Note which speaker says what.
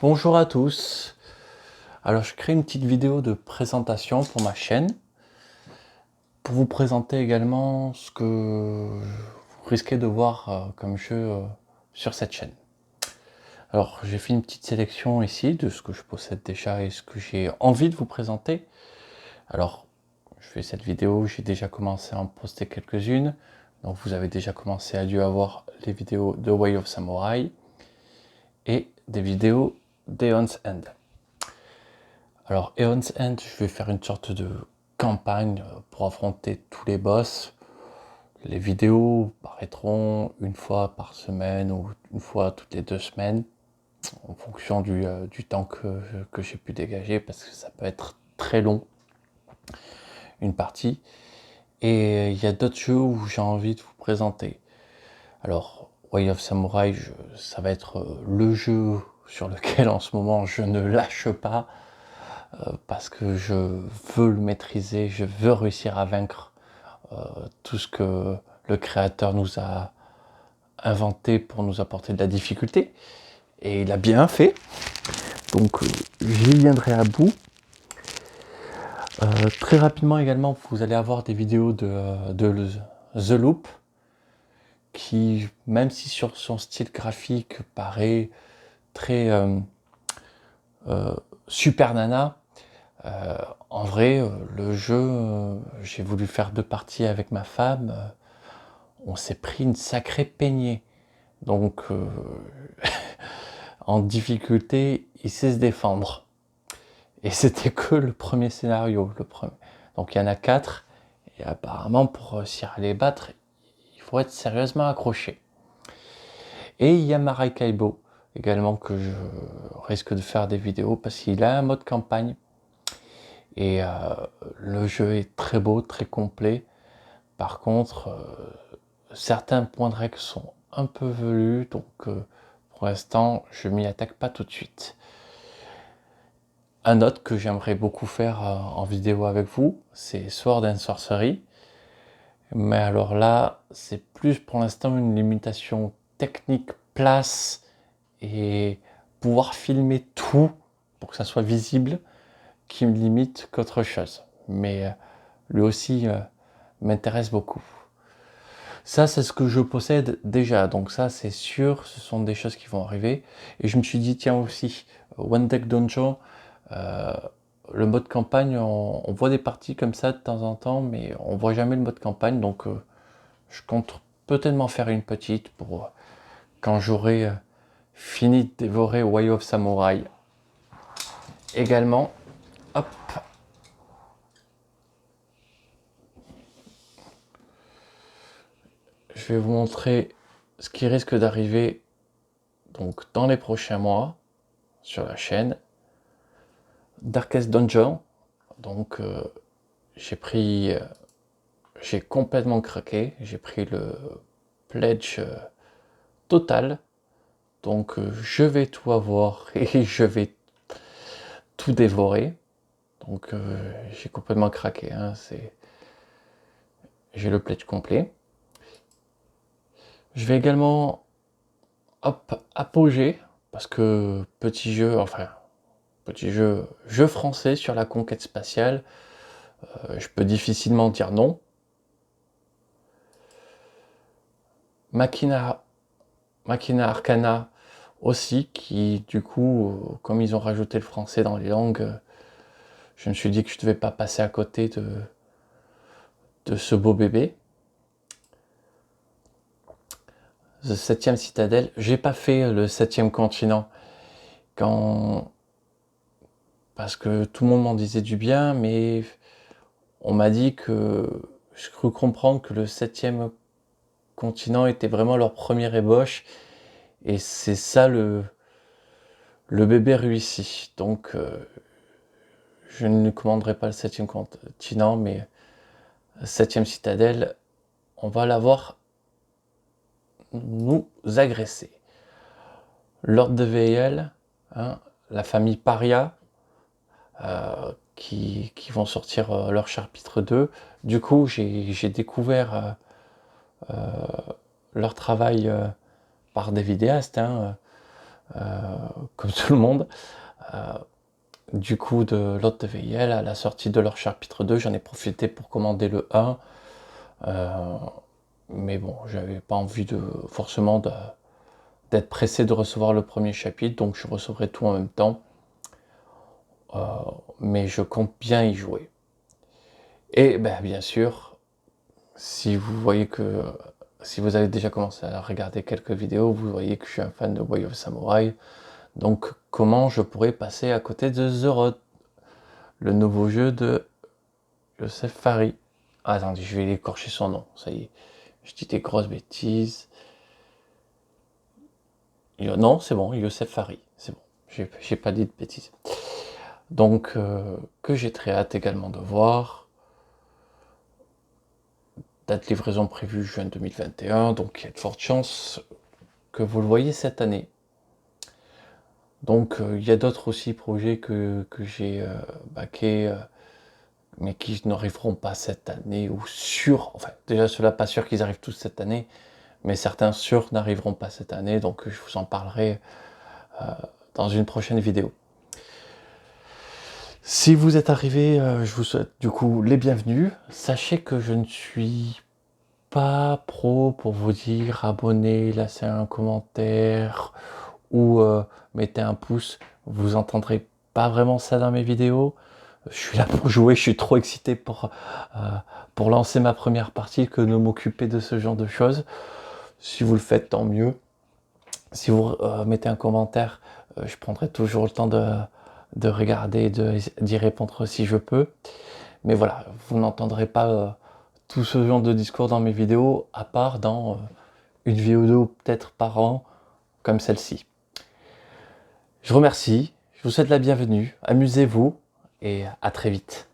Speaker 1: Bonjour à tous. Alors je crée une petite vidéo de présentation pour ma chaîne, pour vous présenter également ce que vous risquez de voir comme jeu sur cette chaîne. Alors j'ai fait une petite sélection ici de ce que je possède déjà et ce que j'ai envie de vous présenter. Alors je fais cette vidéo, j'ai déjà commencé à en poster quelques-unes. Donc vous avez déjà commencé à dû avoir les vidéos de Way of Samurai et des vidéos d'Eon's End. Alors Eon's End, je vais faire une sorte de campagne pour affronter tous les boss. Les vidéos paraîtront une fois par semaine ou une fois toutes les 2 semaines, en fonction du temps que j'ai pu dégager, parce que ça peut être très long, une partie. Et il y a d'autres jeux où j'ai envie de vous présenter. Alors, Way of Samurai, ça va être le jeu sur lequel en ce moment je ne lâche pas, parce que je veux le maîtriser, je veux réussir à vaincre tout ce que le créateur nous a inventé pour nous apporter de la difficulté. Et il a bien fait, donc j'y viendrai à bout. Très rapidement également, vous allez avoir des vidéos de The Loop, qui, même si sur son style graphique paraît très super nana, en vrai, le jeu, j'ai voulu faire 2 parties avec ma femme, on s'est pris une sacrée peignée. Donc, en difficulté, il sait se défendre. Et c'était que le premier scénario, le premier. Donc il y en a 4, et apparemment pour réussir à les battre, il faut être sérieusement accroché. Et il y a Maracaibo également, que je risque de faire des vidéos parce qu'il a un mode campagne. Et le jeu est très beau, très complet. Par contre, certains points de règle sont un peu velus, donc pour l'instant, je m'y attaque pas tout de suite. Un autre que j'aimerais beaucoup faire en vidéo avec vous, c'est Sword and Sorcery. Mais alors là, c'est plus pour l'instant une limitation technique, place et pouvoir filmer tout pour que ça soit visible qui me limite qu'autre chose. Mais lui aussi m'intéresse beaucoup. Ça, c'est ce que je possède déjà, donc ça c'est sûr, ce sont des choses qui vont arriver. Et je me suis dit, tiens aussi, One Deck Donjon, le mode campagne, on voit des parties comme ça de temps en temps, mais on voit jamais le mode campagne, donc je compte peut-être m'en faire une petite pour quand j'aurai fini de dévorer Way of Samurai. Également, hop, je vais vous montrer ce qui risque d'arriver donc dans les prochains mois sur la chaîne. Darkest Dungeon, donc j'ai complètement craqué, j'ai pris le pledge total, donc je vais tout avoir et je vais tout dévorer. Donc j'ai complètement craqué, hein, j'ai le pledge complet. Je vais également apogée, parce que petit jeu français sur la conquête spatiale, je peux difficilement dire non. Machina Arcana aussi, qui du coup, comme ils ont rajouté le français dans les langues, je me suis dit que je ne devais pas passer à côté de ce beau bébé. The 7e Citadelle, j'ai pas fait le 7e continent parce que tout le monde m'en disait du bien, mais on m'a dit que je crus comprendre que le 7e continent était vraiment leur première ébauche, et c'est ça le bébé réussi. Donc je ne commanderai pas le 7e continent, mais 7e Citadelle, on va la voir nous agresser. Lord de Vale, hein, la famille Paria, qui vont sortir leur chapitre 2. Du coup, j'ai découvert leur travail par des vidéastes, hein, comme tout le monde. Du coup, de l'hôte de VIL, à la sortie de leur chapitre 2, j'en ai profité pour commander le 1. Mais bon, j'avais pas envie forcément d'être pressé de recevoir le premier chapitre, donc je recevrai tout en même temps. Mais je compte bien y jouer. Et ben, bien sûr, si vous avez déjà commencé à regarder quelques vidéos, vous voyez que je suis un fan de Way of Samurai. Donc comment je pourrais passer à côté de The Road, le nouveau jeu de Joseph Fares. Ah, attendez, je vais l'écorcher son nom, ça y est, je dis des grosses bêtises. Non, c'est bon, Joseph Fares, c'est bon, j'ai pas dit de bêtises. Donc, que j'ai très hâte également de voir. Date de livraison prévue juin 2021, donc il y a de fortes chances que vous le voyez cette année. Donc il y a d'autres aussi projets que j'ai backés, mais qui n'arriveront pas cette année, ou enfin déjà ceux-là pas sûr qu'ils arrivent tous cette année, mais certains sûrs n'arriveront pas cette année, donc je vous en parlerai dans une prochaine vidéo. Si vous êtes arrivé, je vous souhaite du coup les bienvenus. Sachez que je ne suis pas pro pour vous dire abonnez, laissez un commentaire ou mettez un pouce. Vous entendrez pas vraiment ça dans mes vidéos. Je suis là pour jouer, je suis trop excité pour lancer ma première partie que de m'occuper de ce genre de choses. Si vous le faites, tant mieux. Si vous mettez un commentaire, je prendrai toujours le temps de regarder, d'y répondre si je peux. Mais voilà, vous n'entendrez pas tout ce genre de discours dans mes vidéos, à part dans une vidéo peut-être par an, comme celle-ci. Je vous remercie, je vous souhaite la bienvenue, amusez-vous et à très vite.